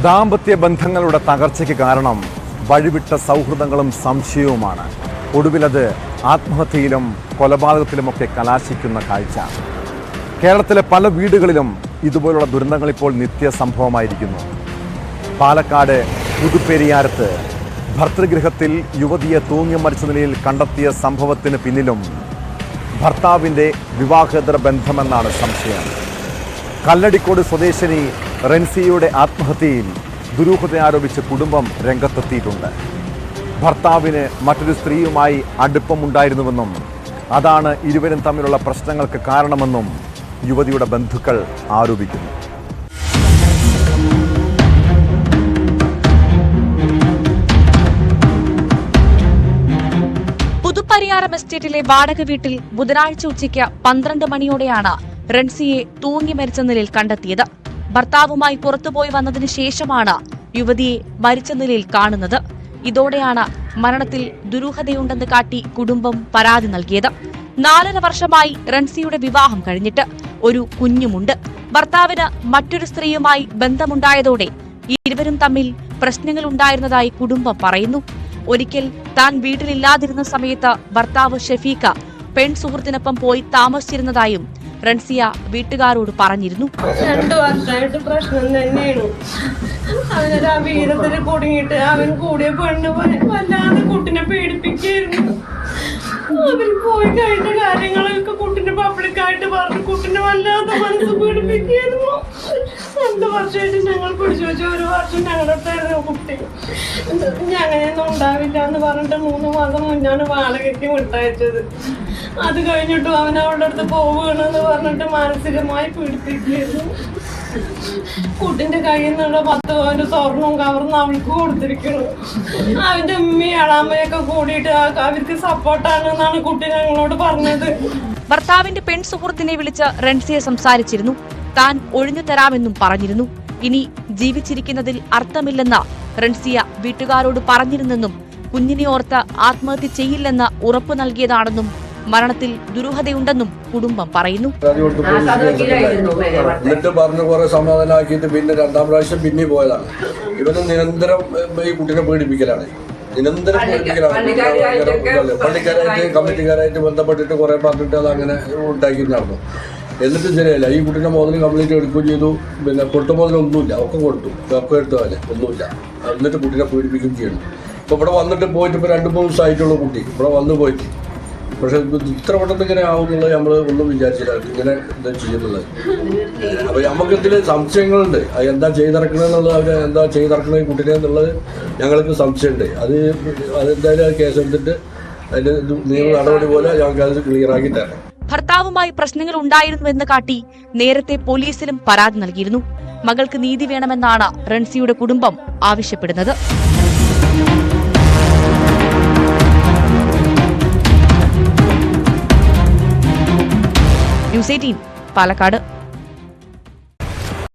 ദാമ്പത്യ ബന്ധങ്ങളുടെ തകർച്ചയ്ക്ക് കാരണം വഴിവിട്ട സൗഹൃദങ്ങളും സംശയവുമാണ്. ഒടുവിലത് ആത്മഹത്യയിലും കൊലപാതകത്തിലുമൊക്കെ കലാശിക്കുന്ന കാഴ്ച. കേരളത്തിലെ പല വീടുകളിലും ഇതുപോലുള്ള ദുരന്തങ്ങൾ ഇപ്പോൾ നിത്യസംഭവമായിരിക്കുന്നു. പാലക്കാട് പുതുപ്പെരിയാരത്ത് ഭർതൃഗൃഹത്തിൽ യുവതിയെ തൂങ്ങി മരിച്ച നിലയിൽ കണ്ടെത്തിയ സംഭവത്തിന് പിന്നിലും ഭർത്താവിൻ്റെ വിവാഹേതര ബന്ധമെന്നാണ് സംശയം. കല്ലടിക്കോട് സ്വദേശിനി റെൻസിയുടെ ആത്മഹത്യയിൽ ദുരൂഹത ആരോപിച്ച് കുടുംബം രംഗത്തെത്തിയിട്ടുണ്ട്. ഭർത്താവിന് മറ്റൊരു സ്ത്രീയുമായി അടുപ്പമുണ്ടായിരുന്നുവെന്നും അതാണ് ഇരുവരും തമ്മിലുള്ള പ്രശ്നങ്ങൾക്ക് കാരണമെന്നും യുവതിയുടെ ബന്ധുക്കൾ ആരോപിക്കുന്നു. പുതുപ്പരിയാരം എസ്റ്റേറ്റിലെ വാടക വീട്ടിൽ ബുധനാഴ്ച ഉച്ചയ്ക്ക് 12 മണിയോടെയാണ് റെൻസിയെ തൂങ്ങി മരിച്ച നിലയിൽ കണ്ടെത്തിയത്. ഭർത്താവുമായി പുറത്തുപോയി വന്നതിന് ശേഷമാണ് യുവതിയെ മരിച്ച നിലയിൽ കാണുന്നത്. ഇതോടെയാണ് മരണത്തിൽ ദുരൂഹതയുണ്ടെന്ന് കാട്ടി കുടുംബം പരാതി നൽകിയത്. 4.5 വർഷമായി റെൻസിയുടെ വിവാഹം കഴിഞ്ഞിട്ട് ഒരു കുഞ്ഞുമുണ്ട്. ഭർത്താവിന് മറ്റൊരു സ്ത്രീയുമായി ബന്ധമുണ്ടായതോടെ ഇരുവരും തമ്മിൽ പ്രശ്നങ്ങളുണ്ടായിരുന്നതായി കുടുംബം പറയുന്നു. ഒരിക്കൽ താൻ വീട്ടിലില്ലാതിരുന്ന സമയത്ത് ഭർത്താവ് ഷെഫീഖ പെൺസുഹൃത്തിനൊപ്പം പോയി താമസിച്ചിരുന്നതായും റൻസിയ വീട്ടുകാരോട് പറഞ്ഞിരുന്നു. 2 വർഷമായിട്ട് പ്രശ്നം തന്നെയാണ്. അവനൊരു ആ വീരത്തിൽ കുടുങ്ങിയിട്ട് അവൻ കൂടിയ പെണ്ണ് വല്ലാതെ കുട്ടിനെ പീഡിപ്പിക്കായിരുന്നു. അവൻ പോയി കഴിഞ്ഞ കാര്യങ്ങളൊക്കെ കുട്ടിനെ പബ്ലിക്കായിട്ട് പറഞ്ഞു കുട്ടിനെ വല്ലാതെ മനസ്സ് പീഡിപ്പിക്കായിരുന്നു. 2 വർഷമായിട്ട് ഞങ്ങൾ പിടിച്ചു വെച്ച 1 വർഷം ഞങ്ങളുടെ അടുത്തായിരുന്നു കുട്ടി. ഞങ്ങനെയൊന്നും ഉണ്ടാവില്ല എന്ന് പറഞ്ഞിട്ട് 3 മാസം മുന്നാണ് വാടകയ്ക്ക് വിട്ടയച്ചത്. അത് കഴിഞ്ഞിട്ടും അവൻ അവളുടെ അടുത്ത് പോവുകയാണെന്ന് പറഞ്ഞിട്ട് മാനസികമായി പീഡിപ്പിക്കുന്നു. കുട്ടിന്റെ കയ്യിൽ നിന്നുള്ള 10 പവന്റെ സ്വർണവും കവർന്ന് അവൾക്ക് കൊടുത്തിരിക്കുന്നു. അവന്റെ ഉമ്മയും അളാമ്മയൊക്കെ കൂടിയിട്ട് അവർക്ക് സപ്പോർട്ടാണെന്നാണ് കുട്ടി ഞങ്ങളോട് പറഞ്ഞത്. ഭർത്താവിന്റെ പെൺസുഹൃത്തിനെ വിളിച്ച് റെൻസിയെ സംസാരിച്ചിരുന്നു. താൻ ഒഴിഞ്ഞു തരാമെന്നും പറഞ്ഞിരുന്നു. ഇനി ജീവിച്ചിരിക്കുന്നതിൽ അർത്ഥമില്ലെന്ന് റെൻസിയ വീട്ടുകാരോട് പറഞ്ഞിരുന്നെന്നും കുഞ്ഞിനെ ഓർത്ത് ആത്മഹത്യ ചെയ്യില്ലെന്ന് ഉറപ്പു നൽകിയതാണെന്നും മരണത്തിൽ ദുരൂഹതയുണ്ടെന്നും കുടുംബം പറയുന്നു. എന്നിട്ട് പറഞ്ഞു കുറെ സമാധാനമാക്കിയിട്ട് പിന്നെ 2ാം പ്രാവശ്യം പിന്നെ പോയതാണ്. ഇവന് നിരന്തരം ഈ കുട്ടീനെ പീഡിപ്പിക്കലാണ്. നിരന്തരം പീഡിപ്പിക്കലാണ്. പള്ളിക്കാരായിട്ട് കമ്മിറ്റിക്കാരായിട്ട് ബന്ധപ്പെട്ടിട്ട് കുറെ പറഞ്ഞിട്ട് അത് അങ്ങനെ ഉണ്ടാക്കി നടന്നു. എന്നിട്ട് ശരിയല്ല. ഈ കുട്ടീനെ മുതൽ കംപ്ലീറ്റ് എടുക്കുകയും ചെയ്തു. പിന്നെ പൊട്ടു മുതലൊന്നുമില്ല, ഒക്കെ കൊടുത്തു, ഒക്കെ എടുത്തതല്ലേ, ഒന്നുമില്ല. എന്നിട്ട് കുട്ടീനെ പീഡിപ്പിക്കുകയും ചെയ്യുന്നു. ഇപ്പോൾ ഇവിടെ വന്നിട്ട് പോയിട്ട് ഇപ്പോൾ 2-3 ദിവസമായിട്ടുള്ള കുട്ടി ഇവിടെ വന്നു പോയിട്ട്. പക്ഷെ ഇത്ര പെട്ടെന്ന് ഇങ്ങനെ ആവുന്നുള്ളത് നമ്മൾ ഒന്നും വിചാരിച്ചില്ല. ഇങ്ങനെ എന്താ ചെയ്യുന്നുള്ളത്. അപ്പോൾ നമുക്ക് ഇതിൽ സംശയങ്ങളുണ്ട്. അത് എന്താ ചെയ്തിറക്കണമെന്നുള്ളത്, അവർ എന്താ ചെയ്തിറക്കണ ഈ കുട്ടീനെ എന്നുള്ളത് ഞങ്ങൾക്ക് സംശയമുണ്ട്. അതെന്തായാലും കേസെടുത്തിട്ട് അതിൻ്റെ നിയമ നടപടി പോലെ ഞങ്ങൾക്ക് അത് ക്ലിയറാക്കി തരണം. ഭർത്താവുമായി പ്രശ്നങ്ങൾ ഉണ്ടായിരുന്നുവെന്ന് കാട്ടി നേരത്തെ പോലീസിലും പരാതി നൽകിയിരുന്നു. മകൾക്ക് നീതി വേണമെന്നാണ് റെൻസിയുടെ കുടുംബം ആവശ്യപ്പെടുന്നത്. ന്യൂസ് 18 പാലക്കാട്.